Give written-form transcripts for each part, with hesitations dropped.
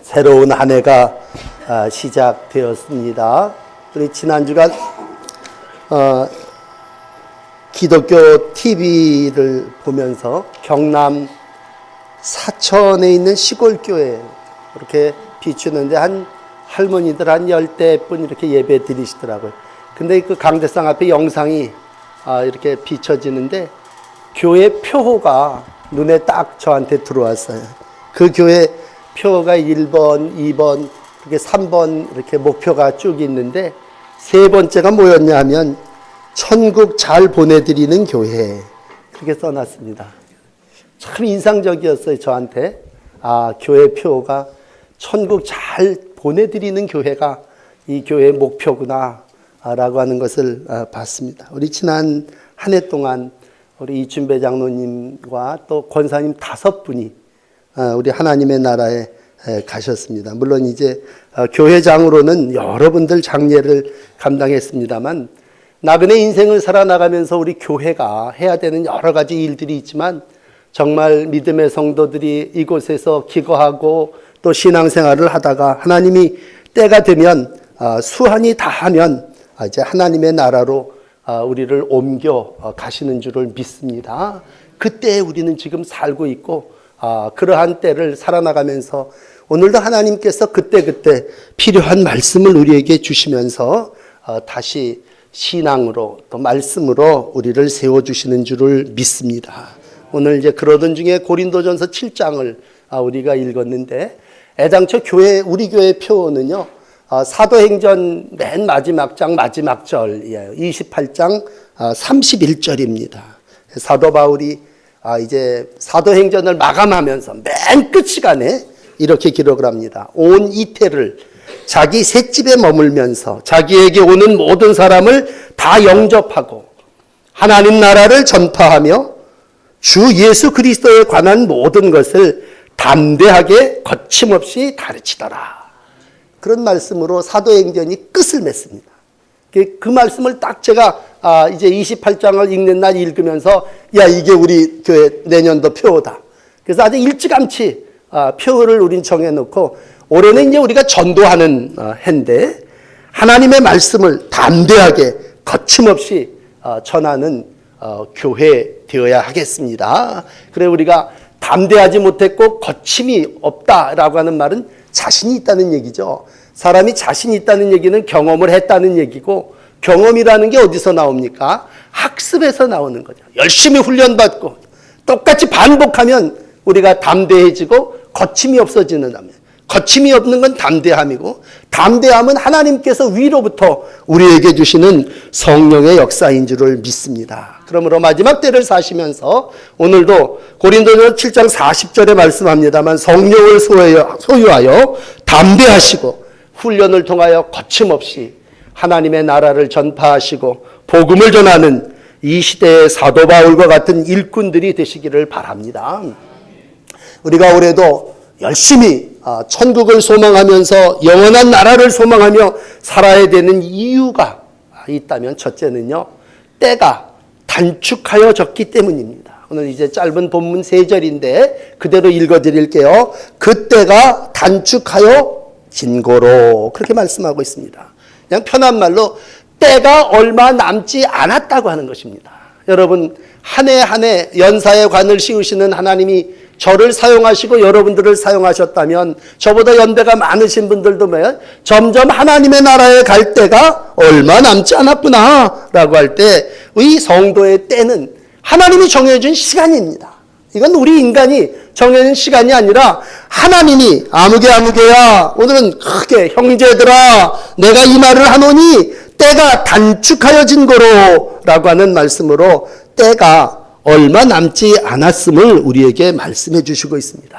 새로운 한 해가 시작되었습니다. 우리 지난 주간 기독교 TV를 보면서 경남 사천에 있는 시골교회 이렇게 비추는데 한 할머니들 한 10대분 이렇게 예배 드리시더라고요. 근데 그 강대상 앞에 영상이 이렇게 비춰지는데 교회 표호가 눈에 딱 저한테 들어왔어요. 그 교회 표가 1번, 2번, 이렇게 3번 이렇게 목표가 쭉 있는데 세 번째가 뭐였냐 하면 천국 잘 보내드리는 교회 그렇게 써놨습니다. 참 인상적이었어요. 저한테 교회 표가 천국 잘 보내드리는 교회가 이 교회의 목표구나 라고 하는 것을 봤습니다. 우리 지난 한 해 동안 우리 이춘배 장로님과 또 권사님 5분이 우리 하나님의 나라에 가셨습니다. 물론 이제 교회장으로는 여러분들 장례를 감당했습니다만 나그네 인생을 살아나가면서 우리 교회가 해야 되는 여러 가지 일들이 있지만 정말 믿음의 성도들이 이곳에서 기거하고 또 신앙생활을 하다가 하나님이 때가 되면 수한이 다하면 이제 하나님의 나라로 우리를 옮겨 가시는 줄을 믿습니다. 그때 우리는 지금 살고 있고 그러한 때를 살아나가면서 오늘도 하나님께서 그때그때 필요한 말씀을 우리에게 주시면서 다시 신앙으로 또 말씀으로 우리를 세워주시는 줄을 믿습니다. 오늘 이제 그러던 중에 고린도전서 7장을 우리가 읽었는데 애당초 우리 교회 표어는요 사도행전 맨 마지막 장 마지막 절이에요. 28장 31절입니다. 사도 바울이 이제 사도행전을 마감하면서 맨 끝 시간에 이렇게 기록을 합니다. 온 이태를 자기 셋집에 머물면서 자기에게 오는 모든 사람을 다 영접하고 하나님 나라를 전파하며 주 예수 그리스도에 관한 모든 것을 담대하게 거침없이 가르치더라. 그런 말씀으로 사도행전이 끝을 맺습니다. 그 말씀을 딱 제가 이제 28장을 읽는 날 읽으면서 이게 우리 교회 내년도 표어다. 그래서 아주 일찌감치 표어를 우린 정해놓고 올해는 이제 우리가 전도하는 해인데 하나님의 말씀을 담대하게 거침없이 전하는 교회 되어야 하겠습니다. 그래 우리가 담대하지 못했고 거침이 없다라고 하는 말은 자신이 있다는 얘기죠. 사람이 자신이 있다는 얘기는 경험을 했다는 얘기고 경험이라는 게 어디서 나옵니까? 학습에서 나오는 거죠. 열심히 훈련받고 똑같이 반복하면 우리가 담대해지고 거침이 없어지는다면 거침이 없는 건 담대함이고 담대함은 하나님께서 위로부터 우리에게 주시는 성령의 역사인 줄을 믿습니다. 그러므로 마지막 때를 사시면서 오늘도 고린도전 7장 40절에 말씀합니다만 성령을 소유하여 담대하시고 훈련을 통하여 거침없이 하나님의 나라를 전파하시고 복음을 전하는 이 시대의 사도 바울과 같은 일꾼들이 되시기를 바랍니다. 우리가 올해도 열심히 천국을 소망하면서 영원한 나라를 소망하며 살아야 되는 이유가 있다면 첫째는요, 때가 단축하여졌기 때문입니다. 오늘 이제 짧은 본문 3절인데 그대로 읽어드릴게요. 그때가 단축하여진 거로 그렇게 말씀하고 있습니다. 그냥 편한 말로 때가 얼마 남지 않았다고 하는 것입니다. 여러분 한 해 한 해 연사에 관을 씌우시는 하나님이 저를 사용하시고 여러분들을 사용하셨다면 저보다 연배가 많으신 분들도 점점 하나님의 나라에 갈 때가 얼마 남지 않았구나 라고 할 때 이 성도의 때는 하나님이 정해준 시간입니다. 이건 우리 인간이 정해진 시간이 아니라 하나님이 아무개야 오늘은 크게 형제들아 내가 이 말을 하노니 때가 단축하여진 거로 라고 하는 말씀으로 때가 얼마 남지 않았음을 우리에게 말씀해 주시고 있습니다.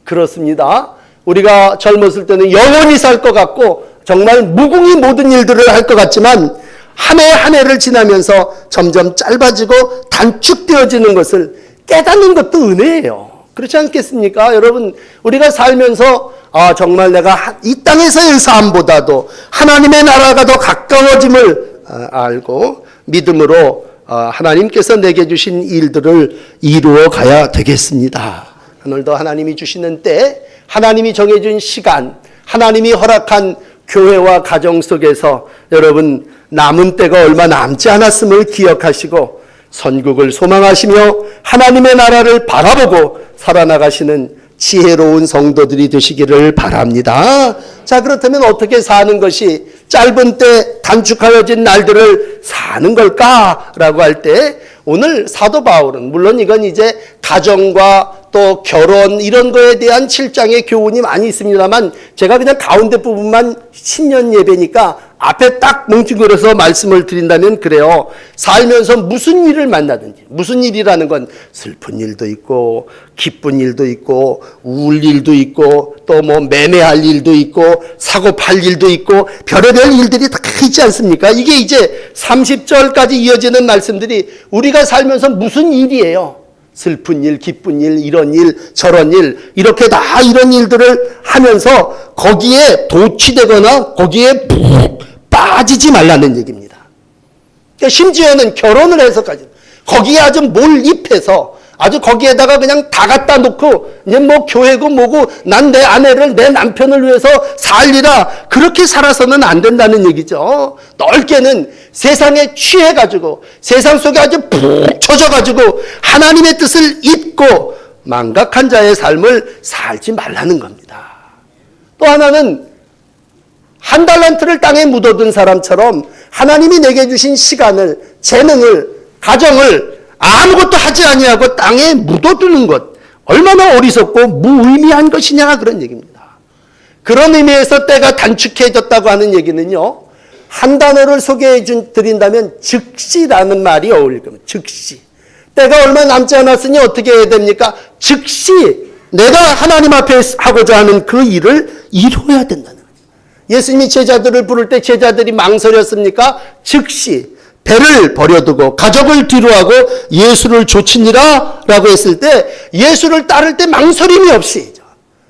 그렇습니다. 우리가 젊었을 때는 영원히 살 것 같고 정말 무궁히 모든 일들을 할 것 같지만 한 해 한 해를 지나면서 점점 짧아지고 단축되어지는 것을 깨닫는 것도 은혜예요. 그렇지 않겠습니까? 여러분 우리가 살면서 정말 내가 이 땅에서의 삶보다도 하나님의 나라가 더 가까워짐을 알고 믿음으로 하나님께서 내게 주신 일들을 이루어 가야 되겠습니다. 오늘도 하나님이 주시는 때, 하나님이 정해준 시간, 하나님이 허락한 교회와 가정 속에서 여러분 남은 때가 얼마 남지 않았음을 기억하시고 선국을 소망하시며 하나님의 나라를 바라보고 살아나가시는 지혜로운 성도들이 되시기를 바랍니다. 자, 그렇다면 어떻게 사는 것이 짧은 때 단축하여진 날들을 사는 걸까라고 할 때 오늘 사도 바울은 물론 이건 이제 가정과 또 결혼 이런 거에 대한 7장의 교훈이 많이 있습니다만 제가 그냥 가운데 부분만 신년 예배니까 앞에 딱 뭉뚱그려서 말씀을 드린다면 그래요. 살면서 무슨 일을 만나든지, 무슨 일이라는 건 슬픈 일도 있고 기쁜 일도 있고 우울 일도 있고 또 뭐 매매할 일도 있고 사고 팔 일도 있고 별의별 일들이 다 있지 않습니까? 이게 이제 30절까지 이어지는 말씀들이 우리가 살면서 무슨 일이에요? 슬픈 일, 기쁜 일, 이런 일, 저런 일, 이렇게 다 이런 일들을 하면서 거기에 도취되거나 거기에 푹 빠지지 말라는 얘기입니다. 그러니까 심지어는 결혼을 해서까지 거기에 아주 몰입해서 아주 거기에다가 그냥 다 갖다 놓고 이제 뭐 교회고 뭐고 난 내 아내를 내 남편을 위해서 살리라 그렇게 살아서는 안 된다는 얘기죠. 넓게는 세상에 취해가지고 세상 속에 아주 푹 젖어가지고 하나님의 뜻을 잊고 망각한 자의 삶을 살지 말라는 겁니다. 또 하나는 한 달란트를 땅에 묻어둔 사람처럼 하나님이 내게 주신 시간을, 재능을, 가정을 아무것도 하지 아니하고 땅에 묻어두는 것 얼마나 어리석고 무의미한 것이냐 그런 얘기입니다. 그런 의미에서 때가 단축해졌다고 하는 얘기는요. 한 단어를 소개해 드린다면 즉시라는 말이 어울릴 겁니다. 즉시. 때가 얼마 남지 않았으니 어떻게 해야 됩니까? 즉시 내가 하나님 앞에 하고자 하는 그 일을 이루어야 된다는 거예요. 예수님이 제자들을 부를 때 제자들이 망설였습니까? 즉시 배를 버려두고 가족을 뒤로하고 예수를 좇으니라 라고 했을 때 예수를 따를 때 망설임이 없이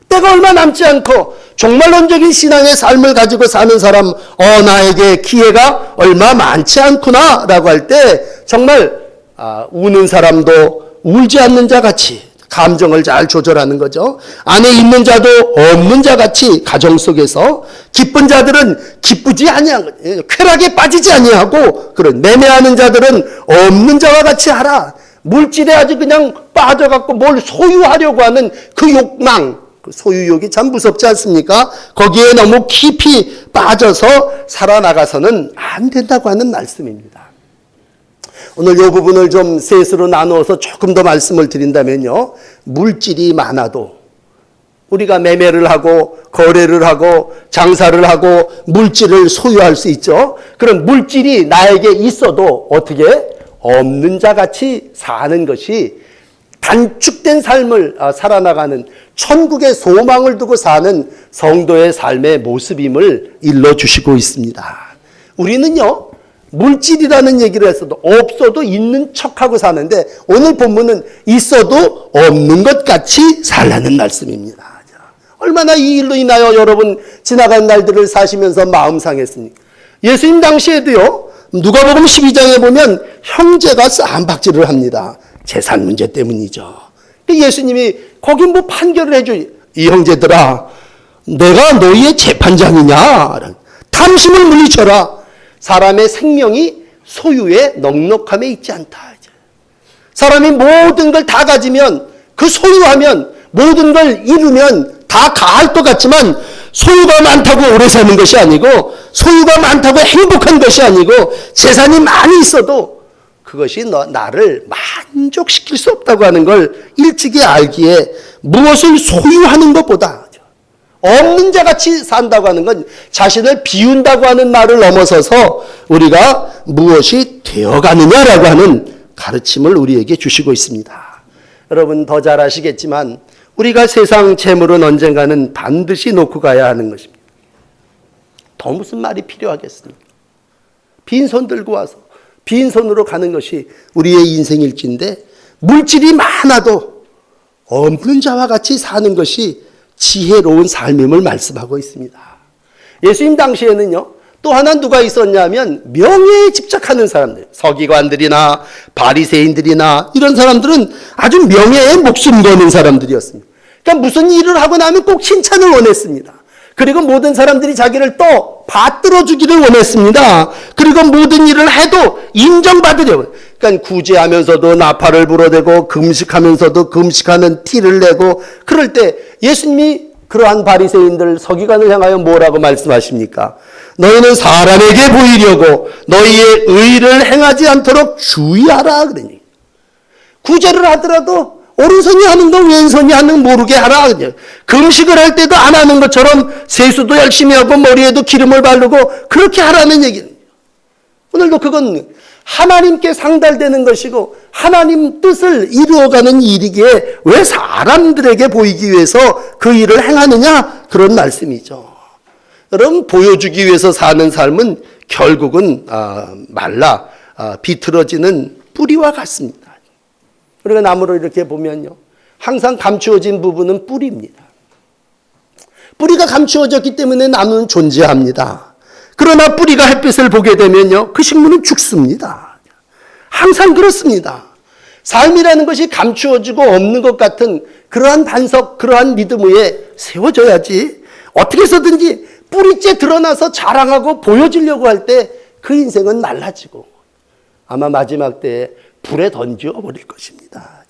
때가 얼마 남지 않고 종말론적인 신앙의 삶을 가지고 사는 사람 나에게 기회가 얼마 많지 않구나 라고 할 때 정말 우는 사람도 울지 않는 자 같이 감정을 잘 조절하는 거죠. 안에 있는 자도 없는 자 같이 가정 속에서 기쁜 자들은 기쁘지 아니한 거죠. 쾌락에 빠지지 아니하고 그런 매매하는 자들은 없는 자와 같이 하라. 물질에 아주 그냥 빠져갖고 뭘 소유하려고 하는 그 욕망, 그 소유욕이 참 무섭지 않습니까? 거기에 너무 깊이 빠져서 살아나가서는 안 된다고 하는 말씀입니다. 오늘 이 부분을 좀 셋으로 나누어서 조금 더 말씀을 드린다면요. 물질이 많아도 우리가 매매를 하고 거래를 하고 장사를 하고 물질을 소유할 수 있죠. 그런 물질이 나에게 있어도 어떻게 없는 자같이 사는 것이 단축된 삶을 살아나가는 천국의 소망을 두고 사는 성도의 삶의 모습임을 일러주시고 있습니다. 우리는요. 물질이라는 얘기를 했어도 없어도 있는 척하고 사는데 오늘 본문은 있어도 없는 것 같이 살라는 말씀입니다. 얼마나 이 일로 인하여 여러분 지나간 날들을 사시면서 마음 상했습니까? 예수님 당시에도요. 누가복음 12장에 보면 형제가 쌈박질을 합니다. 재산 문제 때문이죠. 예수님이 거기 뭐 판결을 해줘요. 이 형제들아 내가 너희의 재판장이냐. 탐심을 물리쳐라. 사람의 생명이 소유의 넉넉함에 있지 않다. 사람이 모든 걸 다 가지면 그 소유하면 모든 걸 이루면 다 가할 것 같지만 소유가 많다고 오래 사는 것이 아니고 소유가 많다고 행복한 것이 아니고 재산이 많이 있어도 그것이 나를 만족시킬 수 없다고 하는 걸 일찍이 알기에 무엇을 소유하는 것보다 없는 자같이 산다고 하는 건 자신을 비운다고 하는 말을 넘어서서 우리가 무엇이 되어가느냐라고 하는 가르침을 우리에게 주시고 있습니다. 여러분 더 잘 아시겠지만 우리가 세상 재물은 언젠가는 반드시 놓고 가야 하는 것입니다. 더 무슨 말이 필요하겠습니까? 빈손 들고 와서 빈손으로 가는 것이 우리의 인생일지인데 물질이 많아도 없는 자와 같이 사는 것이 지혜로운 삶임을 말씀하고 있습니다. 예수님 당시에는요. 또 하나 누가 있었냐면 명예에 집착하는 사람들, 서기관들이나 바리새인들이나 이런 사람들은 아주 명예에 목숨 거는 사람들이었습니다. 그러니까 무슨 일을 하고 나면 꼭 칭찬을 원했습니다. 그리고 모든 사람들이 자기를 또 받들어 주기를 원했습니다. 그리고 모든 일을 해도 인정받으려고. 그러니까 구제하면서도 나팔을 불어대고 금식하면서도 금식하는 티를 내고, 그럴 때 예수님이 그러한 바리새인들 서기관을 향하여 뭐라고 말씀하십니까? 너희는 사람에게 보이려고 너희의 의를 행하지 않도록 주의하라 그러니. 구제를 하더라도 오른손이 하는 거 왼손이 하는 거 모르게 하라. 금식을 할 때도 안 하는 것처럼 세수도 열심히 하고 머리에도 기름을 바르고 그렇게 하라는 얘기는. 오늘도 그건 하나님께 상달되는 것이고 하나님 뜻을 이루어가는 일이기에 왜 사람들에게 보이기 위해서 그 일을 행하느냐, 그런 말씀이죠. 여러분, 보여주기 위해서 사는 삶은 결국은 말라 비틀어지는 뿌리와 같습니다. 우리가 나무를 이렇게 보면요, 항상 감추어진 부분은 뿌리입니다. 뿌리가 감추어졌기 때문에 나무는 존재합니다. 그러나 뿌리가 햇빛을 보게 되면요, 그 식물은 죽습니다. 항상 그렇습니다. 삶이라는 것이 감추어지고 없는 것 같은 그러한 반석, 그러한 믿음 위에 세워져야지, 어떻게 해서든지 뿌리째 드러나서 자랑하고 보여지려고 할 때 그 인생은 날라지고 아마 마지막 때에 불에 던져 버릴 것입니다.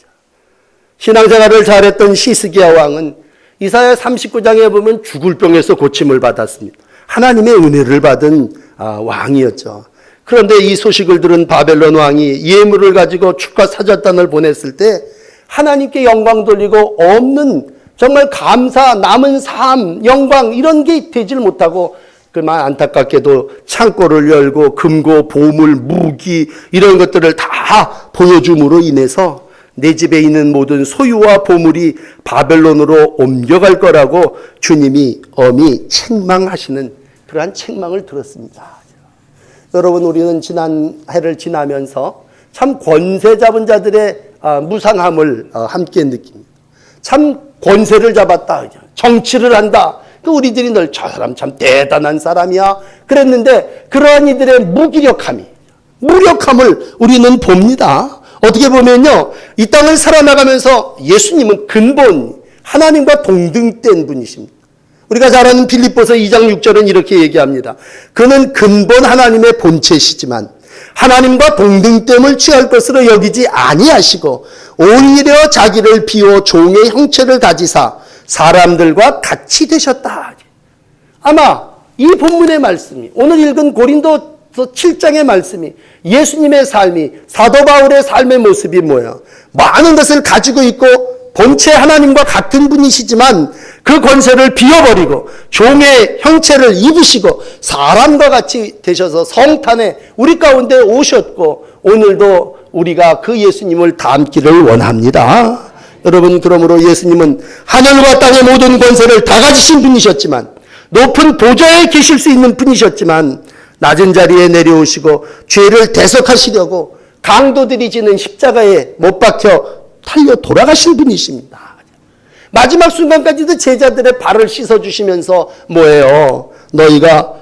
신앙생활을 잘했던 시스기야 왕은 이사야 39장에 보면 죽을 병에서 고침을 받았습니다. 하나님의 은혜를 받은 왕이었죠. 그런데 이 소식을 들은 바벨론 왕이 예물을 가지고 축하 사절단을 보냈을 때 하나님께 영광 돌리고 없는 정말 감사, 남은 삶, 영광 이런 게 되질 못하고, 그만 안타깝게도 창고를 열고 금고, 보물, 무기 이런 것들을 다 보여줌으로 인해서 내 집에 있는 모든 소유와 보물이 바벨론으로 옮겨갈 거라고 주님이 엄히 책망하시는 그러한 책망을 들었습니다. 여러분, 우리는 지난 해를 지나면서 참 권세 잡은 자들의 무상함을 함께 느낍니다. 참 권세를 잡았다, 정치를 한다. 우리들이 늘 저 사람 참 대단한 사람이야 그랬는데, 그러한 이들의 무력함을 우리는 봅니다. 어떻게 보면요, 이 땅을 살아나가면서 예수님은 근본 하나님과 동등된 분이십니다. 우리가 잘 아는 빌립보서 2장 6절은 이렇게 얘기합니다. 그는 근본 하나님의 본체시지만 하나님과 동등됨을 취할 것으로 여기지 아니하시고 오히려 자기를 비워 종의 형체를 가지사 사람들과 같이 되셨다. 아마 이 본문의 말씀이, 오늘 읽은 고린도서 7장의 말씀이, 예수님의 삶이, 사도 바울의 삶의 모습이 뭐야? 많은 것을 가지고 있고 본체 하나님과 같은 분이시지만 그 권세를 비워버리고 종의 형체를 입으시고 사람과 같이 되셔서 성탄에 우리 가운데 오셨고, 오늘도 우리가 그 예수님을 닮기를 원합니다. 여러분, 그러므로 예수님은 하늘과 땅의 모든 권세를 다 가지신 분이셨지만, 높은 보좌에 계실 수 있는 분이셨지만, 낮은 자리에 내려오시고 죄를 대속하시려고 강도들이 지는 십자가에 못 박혀 달려 돌아가신 분이십니다. 마지막 순간까지도 제자들의 발을 씻어주시면서 뭐예요? 너희가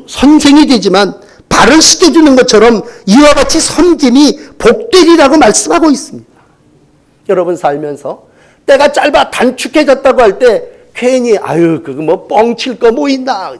선생이 되지만 발을 씻겨주는 것처럼 이와 같이 섬김이 복되리라고 말씀하고 있습니다. 여러분, 살면서 때가 짧아 단축해졌다고 할 때 괜히 그거 뭐 뻥칠 거 뭐 있나,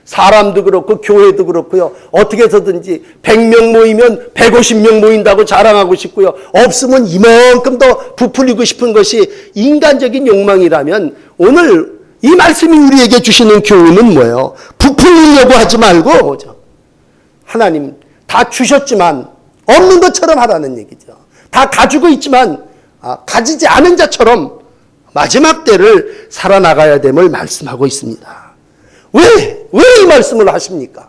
사람도 그렇고 교회도 그렇고요, 어떻게 해서든지 100명 모이면 150명 모인다고 자랑하고 싶고요, 없으면 이만큼 더 부풀리고 싶은 것이 인간적인 욕망이라면, 오늘 이 말씀이 우리에게 주시는 교훈은 뭐예요? 부풀리려고 하지 말고 하나님 다 주셨지만 없는 것처럼 하라는 얘기죠. 다 가지고 있지만 가지지 않은 자처럼 마지막 때를 살아나가야 됨을 말씀하고 있습니다. 왜 이 말씀을 하십니까?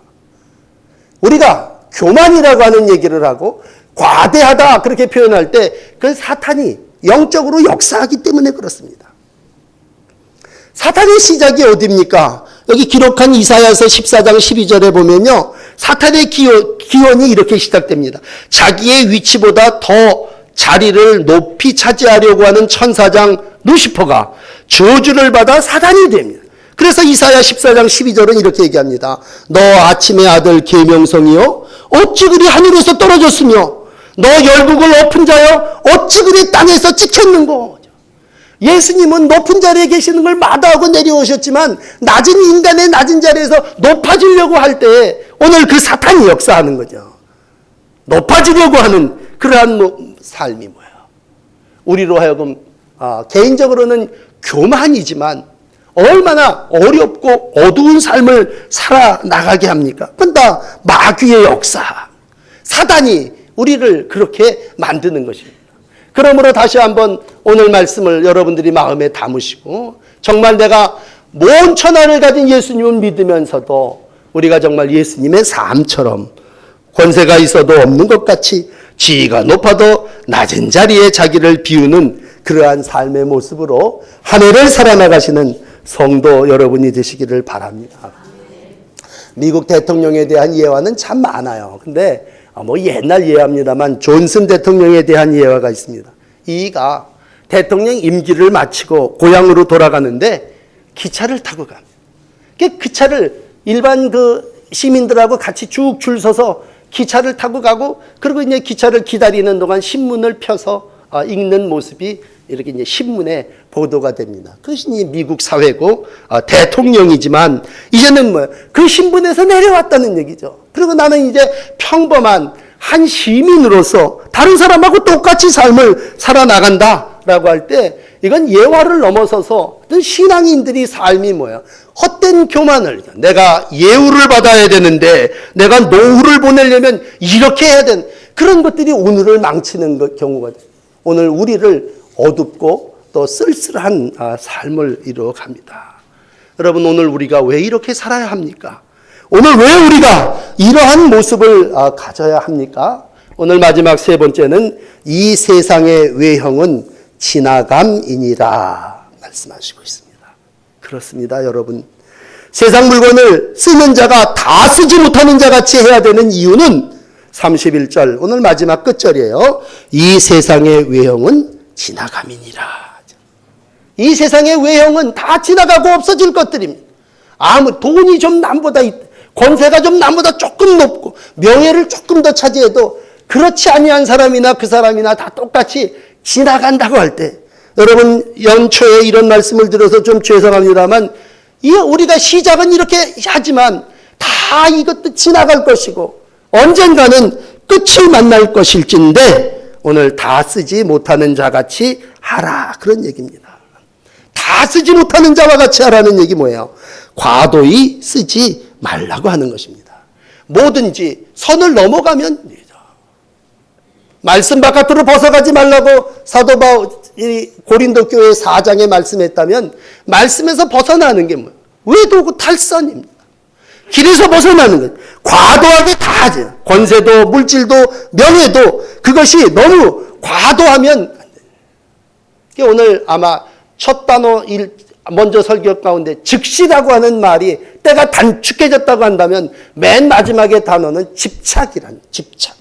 우리가 교만이라고 하는 얘기를 하고 과대하다 그렇게 표현할 때 그 사탄이 영적으로 역사하기 때문에 그렇습니다. 사탄의 시작이 어디입니까? 여기 기록한 이사야서 14장 12절에 보면요, 사탄의 기원이 이렇게 시작됩니다. 자기의 위치보다 더 자리를 높이 차지하려고 하는 천사장 루시퍼가 저주를 받아 사단이 됩니다. 그래서 이사야 14장 12절은 이렇게 얘기합니다. 너 아침의 아들 계명성이요 어찌 그리 하늘에서 떨어졌으며 너 열국을 엎은 자여 어찌 그리 땅에서 찍혔는고. 예수님은 높은 자리에 계시는 걸 마다하고 내려오셨지만 낮은 인간의 낮은 자리에서 높아지려고 할 때 오늘 그 사탄이 역사하는 거죠. 높아지려고 하는 그러한 삶이 뭐예요? 우리로 하여금 개인적으로는 교만이지만 얼마나 어렵고 어두운 삶을 살아나가게 합니까? 그건 다 마귀의 역사, 사단이 우리를 그렇게 만드는 것입니다. 그러므로 다시 한번 오늘 말씀을 여러분들이 마음에 담으시고 정말 내가 모은 천하를 가진 예수님을 믿으면서도 우리가 정말 예수님의 삶처럼 권세가 있어도 없는 것 같이 지위가 높아도 낮은 자리에 자기를 비우는 그러한 삶의 모습으로 한 해를 살아나가시는 성도 여러분이 되시기를 바랍니다. 미국 대통령에 대한 예화는 참 많아요. 근데 옛날 예화입니다만 존슨 대통령에 대한 예화가 있습니다. 이가 대통령 임기를 마치고 고향으로 돌아가는데 기차를 타고 갑니다. 그 차를 일반 시민들하고 같이 쭉 줄 서서 기차를 타고 가고 그리고 이제 기차를 기다리는 동안 신문을 펴서 읽는 모습이 이렇게 이제 신문에 보도가 됩니다. 그것이 미국 사회고 대통령이지만 이제는 그 신분에서 내려왔다는 얘기죠. 그리고 나는 이제 평범한 한 시민으로서 다른 사람하고 똑같이 삶을 살아나간다라고 할 때 이건 예화를 넘어서서 어떤 신앙인들이 삶이 뭐예요? 헛된 교만을, 내가 예우를 받아야 되는데 내가 노후를 보내려면 이렇게 해야 되는 그런 것들이 오늘을 망치는 경우가 돼요. 오늘 우리를 어둡고 또 쓸쓸한 삶을 이루어갑니다. 여러분, 오늘 우리가 왜 이렇게 살아야 합니까? 오늘 왜 우리가 이러한 모습을 가져야 합니까? 오늘 마지막 세 번째는 이 세상의 외형은 지나감이니라 말씀하시고 있습니다. 그렇습니다, 여러분. 세상 물건을 쓰는 자가 다 쓰지 못하는 자 같이 해야 되는 이유는 31절 오늘 마지막 끝절이에요. 이 세상의 외형은 지나감이니라. 이 세상의 외형은 다 지나가고 없어질 것들입니다. 돈이 좀 남보다 권세가 좀 남보다 조금 높고 명예를 조금 더 차지해도 그렇지 아니한 사람이나 그 사람이나 다 똑같이 지나간다고 할 때, 여러분 연초에 이런 말씀을 들어서 좀 죄송합니다만 우리가 시작은 이렇게 하지만 다 이것도 지나갈 것이고 언젠가는 끝을 만날 것일진데 오늘 다 쓰지 못하는 자같이 하라, 그런 얘기입니다. 다 쓰지 못하는 자와 같이 하라는 얘기 뭐예요? 과도히 쓰지 말라고 하는 것입니다. 뭐든지 선을 넘어가면 말씀 바깥으로 벗어가지 말라고 사도 바울이 고린도 교회 4장에 말씀했다면 말씀에서 벗어나는 게 뭐예요? 외도고 탈선입니다. 길에서 벗어나는 거예요. 과도하게 다 하죠. 권세도 물질도 명예도 그것이 너무 과도하면 안 돼요. 오늘 아마 첫 단어 먼저 설교 가운데 즉시라고 하는 말이 때가 단축해졌다고 한다면 맨 마지막의 단어는 집착이란, 집착.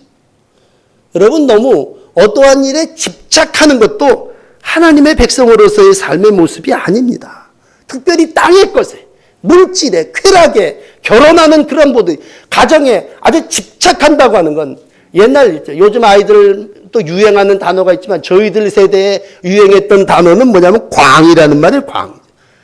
여러분, 너무 어떠한 일에 집착하는 것도 하나님의 백성으로서의 삶의 모습이 아닙니다. 특별히 땅의 것에, 물질에, 쾌락에, 결혼하는 그런 모든 가정에 아주 집착한다고 하는 건 옛날, 요즘 아이들 또 유행하는 단어가 있지만 저희들 세대에 유행했던 단어는 뭐냐면 광이라는 말이에요. 광.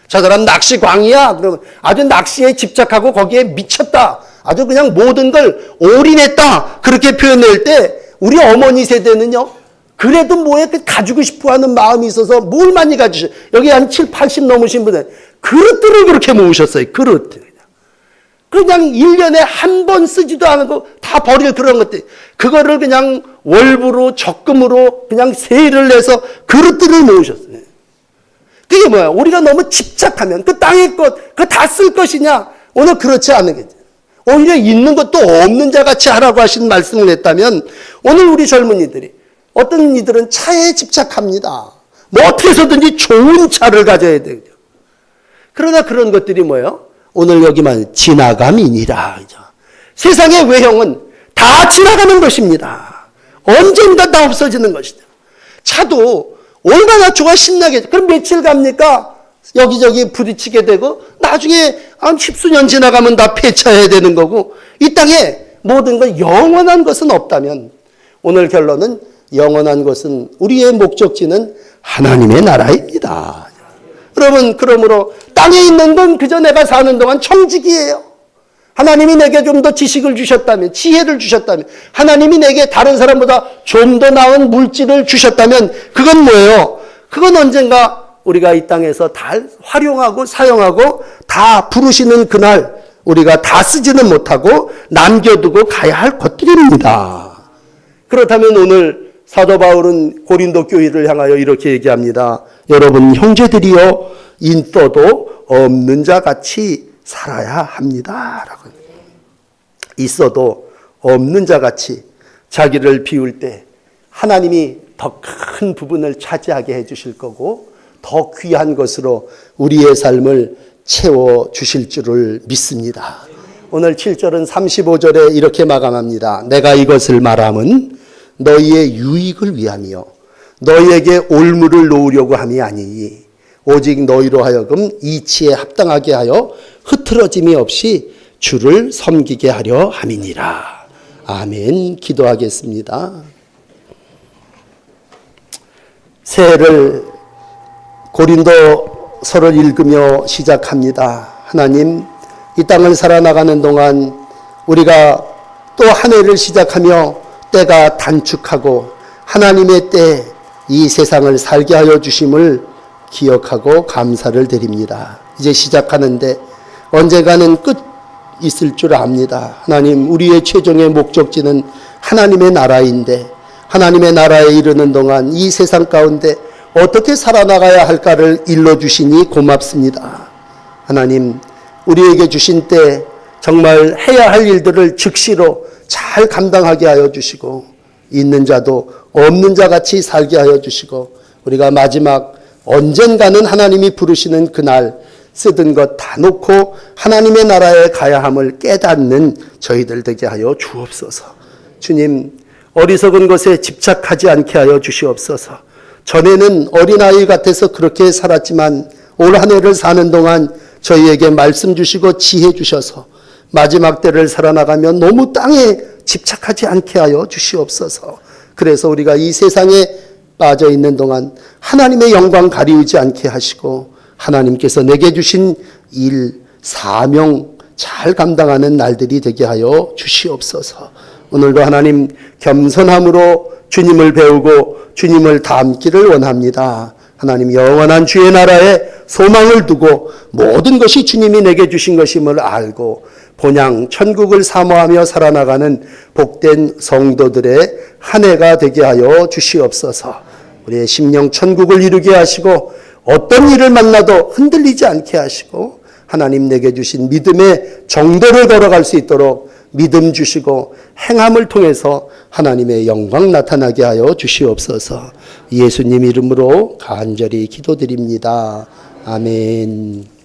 저 사람 낚시 광이야. 그러면 아주 낚시에 집착하고 거기에 미쳤다. 아주 그냥 모든 걸 올인했다. 그렇게 표현할 때 우리 어머니 세대는요, 그래도 뭐에 가지고 싶어 하는 마음이 있어서 뭘 많이 가지셔. 여기 한 7, 80 넘으신 분들 그릇들을 그렇게 모으셨어요. 그릇. 그냥 1년에 한 번 쓰지도 않고 다 버릴 그런 것들. 그거를 그냥 월부로 적금으로 그냥 세일을 내서 그릇들을 모으셨어요. 그게 뭐야? 우리가 너무 집착하면 그 땅의 것, 그거 다 쓸 것이냐? 오늘 그렇지 않은 거죠. 오히려 있는 것도 없는 자 같이 하라고 하신 말씀을 했다면 오늘 우리 젊은이들이 어떤 이들은 차에 집착합니다. 뭐 어떻게 해서든지 좋은 차를 가져야 되죠. 그러나 그런 것들이 뭐예요? 오늘 여기만 지나감이니라. 세상의 외형은 다 지나가는 것입니다. 언젠가 다 없어지는 것이죠. 차도 얼마나 좋아 신나게, 그럼 며칠 갑니까? 여기저기 부딪히게 되고 나중에 한 십수년 지나가면 다 폐차해야 되는 거고 이 땅에 모든 건 영원한 것은 없다면 오늘 결론은 영원한 것은 우리의 목적지는 하나님의 나라입니다. 여러분 그러므로 땅에 있는 건 그저 내가 사는 동안 청지기예요. 하나님이 내게 좀 더 지식을 주셨다면 지혜를 주셨다면 하나님이 내게 다른 사람보다 좀 더 나은 물질을 주셨다면 그건 뭐예요? 그건 언젠가 우리가 이 땅에서 다 활용하고 사용하고 다 부르시는 그날 우리가 다 쓰지는 못하고 남겨두고 가야 할 것들입니다. 그렇다면 오늘 사도 바울은 고린도 교회를 향하여 이렇게 얘기합니다. 여러분 형제들이여 있어도 없는 자 같이 살아야 합니다. 라고. 있어도 없는 자 같이 자기를 비울 때 하나님이 더 큰 부분을 차지하게 해 주실 거고 더 귀한 것으로 우리의 삶을 채워 주실 줄을 믿습니다. 오늘 7절은 35절에 이렇게 마감합니다. 내가 이것을 말함은 너희의 유익을 위함이요 너희에게 올무를 놓으려고 함이 아니니 오직 너희로 하여금 이치에 합당하게 하여 흐트러짐이 없이 주를 섬기게 하려 함이니라. 아멘. 기도하겠습니다. 새해를 고린도서를 읽으며 시작합니다. 하나님, 이 땅을 살아나가는 동안 우리가 또 한 해를 시작하며 때가 단축하고 하나님의 때 이 세상을 살게 하여 주심을 기억하고 감사를 드립니다. 이제 시작하는데 언젠가는 끝 있을 줄 압니다. 하나님, 우리의 최종의 목적지는 하나님의 나라인데 하나님의 나라에 이르는 동안 이 세상 가운데 어떻게 살아나가야 할까를 일러주시니 고맙습니다. 하나님, 우리에게 주신 때 정말 해야 할 일들을 즉시로 잘 감당하게 하여 주시고 있는 자도 없는 자같이 살게 하여 주시고 우리가 마지막 언젠가는 하나님이 부르시는 그날 쓰던 것 다 놓고 하나님의 나라에 가야 함을 깨닫는 저희들 되게 하여 주옵소서. 주님, 어리석은 것에 집착하지 않게 하여 주시옵소서. 전에는 어린아이 같아서 그렇게 살았지만 올 한 해를 사는 동안 저희에게 말씀 주시고 지혜 주셔서 마지막 때를 살아나가면 너무 땅에 집착하지 않게 하여 주시옵소서. 그래서 우리가 이 세상에 빠져 있는 동안 하나님의 영광 가리우지 않게 하시고 하나님께서 내게 주신 일, 사명 잘 감당하는 날들이 되게 하여 주시옵소서. 오늘도 하나님 겸손함으로 주님을 배우고 주님을 닮기를 원합니다. 하나님 영원한 주의 나라에 소망을 두고 모든 것이 주님이 내게 주신 것임을 알고 본향 천국을 사모하며 살아나가는 복된 성도들의 한 해가 되게 하여 주시옵소서. 우리의 심령 천국을 이루게 하시고 어떤 일을 만나도 흔들리지 않게 하시고 하나님 내게 주신 믿음의 정도를 걸어갈 수 있도록 믿음 주시고 행함을 통해서 하나님의 영광 나타나게 하여 주시옵소서. 예수님 이름으로 간절히 기도드립니다. 아멘.